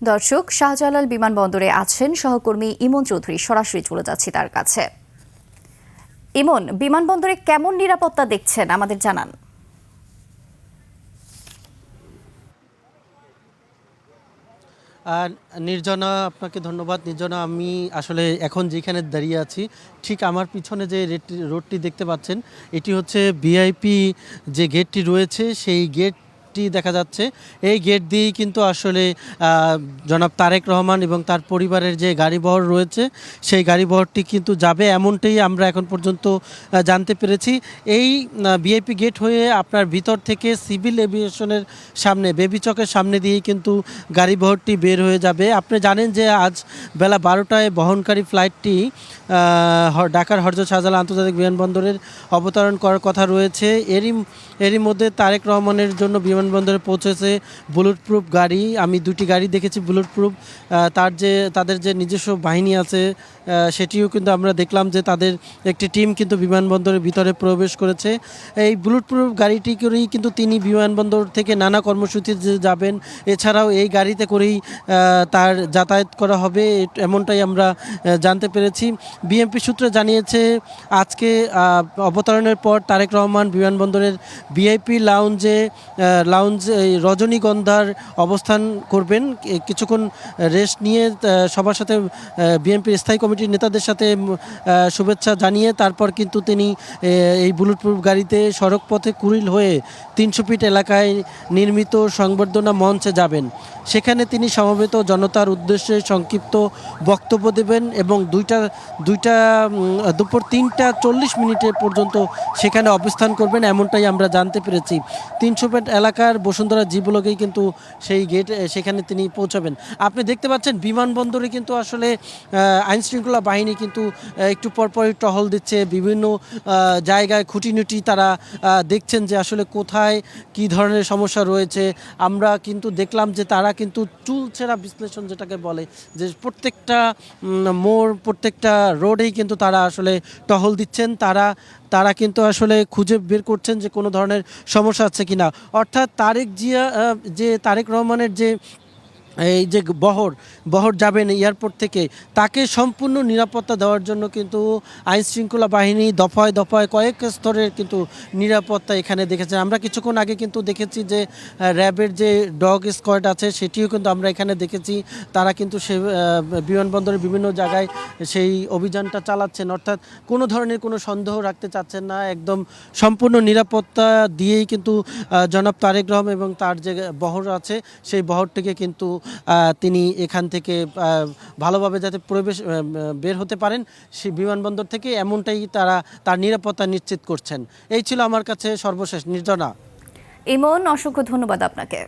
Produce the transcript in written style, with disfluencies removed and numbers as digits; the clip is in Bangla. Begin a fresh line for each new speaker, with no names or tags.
দর্শক, শাহজালাল বিমানবন্দরে আছেন সহকর্মী ইমন চৌধুরী। সরাসরি চলে যাচ্ছি তার কাছে। ইমন, বিমানবন্দরে কেমন নিরাপত্তা দেখছেন আমাদের জানান।
নির্জনা, আপনাকে ধন্যবাদ। নির্জনা, আমি আসলে এখন যেখানে দাঁড়িয়ে আছি ঠিক আমার পিছনে যে রোডটি দেখতে পাচ্ছেন, এটি হচ্ছে ভিআইপি যে গেটটি রয়েছে সেই গেটটি দেখা যাচ্ছে। এই গেট দিয়েই কিন্তু আসলে জনাব তারেক রহমান এবং তার পরিবারের যে গাড়িবহর রয়েছে সেই গাড়িবহরটি কিন্তু যাবে, এমনটাই আমরা এখন পর্যন্ত জানতে পেরেছি। এই ভিআইপি গেট হয়ে আপনার ভিতর থেকে সিভিল এভিয়েশনের সামনে, বেবি চকের সামনে দিয়েই কিন্তু গাড়িবহরটি বের হয়ে যাবে। আপনি জানেন যে আজ বেলা 12টায় বহনকারী ফ্লাইটটি ঢাকার হযরত শাহজালাল আন্তর্জাতিক বিমানবন্দরের অবতরণ করার কথা রয়েছে। এরই মধ্যে তারেক রহমানের জন্য বিমানবন্দরে পৌঁছেছে বুলেট প্রুফ গাড়ি। আমি দুটি গাড়ি দেখেছি বুলেট প্রুফ। তাদের যে নিজস্ব বাহিনী আছে সেটিও কিন্তু আমরা দেখলাম যে তাদের একটি টিম কিন্তু বিমানবন্দরের ভিতরে প্রবেশ করেছে। এই বুলেট প্রুফ গাড়িটি করেই কিন্তু তিনি বিমানবন্দর থেকে নানা কর্মসূচিতে যাবেন। এছাড়াও এই গাড়িতে করেই তার যাতায়াত করা হবে, এমনটাই আমরা জানতে পেরেছি। বিএমপি সূত্রে জানিয়েছে আজকে অবতরণের পর তারেক রহমান বিমানবন্দরের ভিআইপি লাউঞ্জে রজনীগন্ধার অবস্থান করবেন। কিছুক্ষণ রেস্ট নিয়ে সবার সাথে বিএনপির স্থায়ী কমিটির নেতাদের সাথে শুভেচ্ছা জানিয়ে তারপর কিন্তু তিনি এই বুলেট প্রুফ গাড়িতে সড়কপথে কুড়িল হয়ে 300 ফিট এলাকায় নির্মিত সংবর্ধনা মঞ্চে যাবেন। সেখানে তিনি সমবেত জনতার উদ্দেশ্যে সংক্ষিপ্ত বক্তব্য দেবেন এবং দুপুর 3টা 40 মিনিটের পর্যন্ত সেখানে অবস্থান করবেন, এমনটাই আমরা জানতে পেরেছি। 300 ফিট এলাকার বসুন্ধরা জি ব্লকেই কিন্তু সেই গেট, সেখানে তিনি পৌঁছাবেন। আপনি দেখতে পাচ্ছেন বিমানবন্দরে কিন্তু আসলে আইনশৃঙ্খলা বাহিনী কিন্তু একটু পরপরই টহল দিচ্ছে। বিভিন্ন জায়গায় খুঁটিনুটি তারা দেখছেন যে আসলে কোথায় কি ধরনের সমস্যা রয়েছে। আমরা কিন্তু দেখলাম যে তারা কিন্তু চুলচেরা বিশ্লেষণ যেটাকে বলে, যে প্রত্যেকটা মোড়, প্রত্যেকটা রোডেই কিন্তু তারা আসলে টহল দিচ্ছেন। তারা কিন্তু আসলে খুঁজে বের করছেন যে কোনো ধরনের সমস্যা আছে কিনা। অর্থাৎ তারেক রহমানের যে এই যে বহর যাবেন এয়ারপোর্ট থেকে, তাকে সম্পূর্ণ নিরাপত্তা দেওয়ার জন্য কিন্তু আইনশৃঙ্খলা বাহিনী দফায় দফায় কয়েক স্তরের কিন্তু নিরাপত্তা এখানে দেখেছে। আমরা কিছুক্ষণ আগে কিন্তু দেখেছি যে র্যাবের যে ডগ স্কোয়াড আছে সেটিও কিন্তু আমরা এখানে দেখেছি। তারা কিন্তু সে বিমানবন্দরের বিভিন্ন জায়গায় সেই অভিযানটা চালাচ্ছেন। অর্থাৎ কোনো ধরনের কোনো সন্দেহ রাখতে চাচ্ছেন না, একদম সম্পূর্ণ নিরাপত্তা দিয়েই কিন্তু জনাব তারেক রহমান এবং তার যে বহর আছে সেই বহরটিকে কিন্তু তিনি এখান থেকে ভালোভাবে যাতে বের হতে পারেন সেই বিমানবন্দর থেকে, এমনটাই তারা তার নিরাপত্তা নিশ্চিত করছেন। এই ছিল আমার কাছে সর্বশেষ। নির্জনা।
ইমন, অসংখ্য ধন্যবাদ আপনাকে।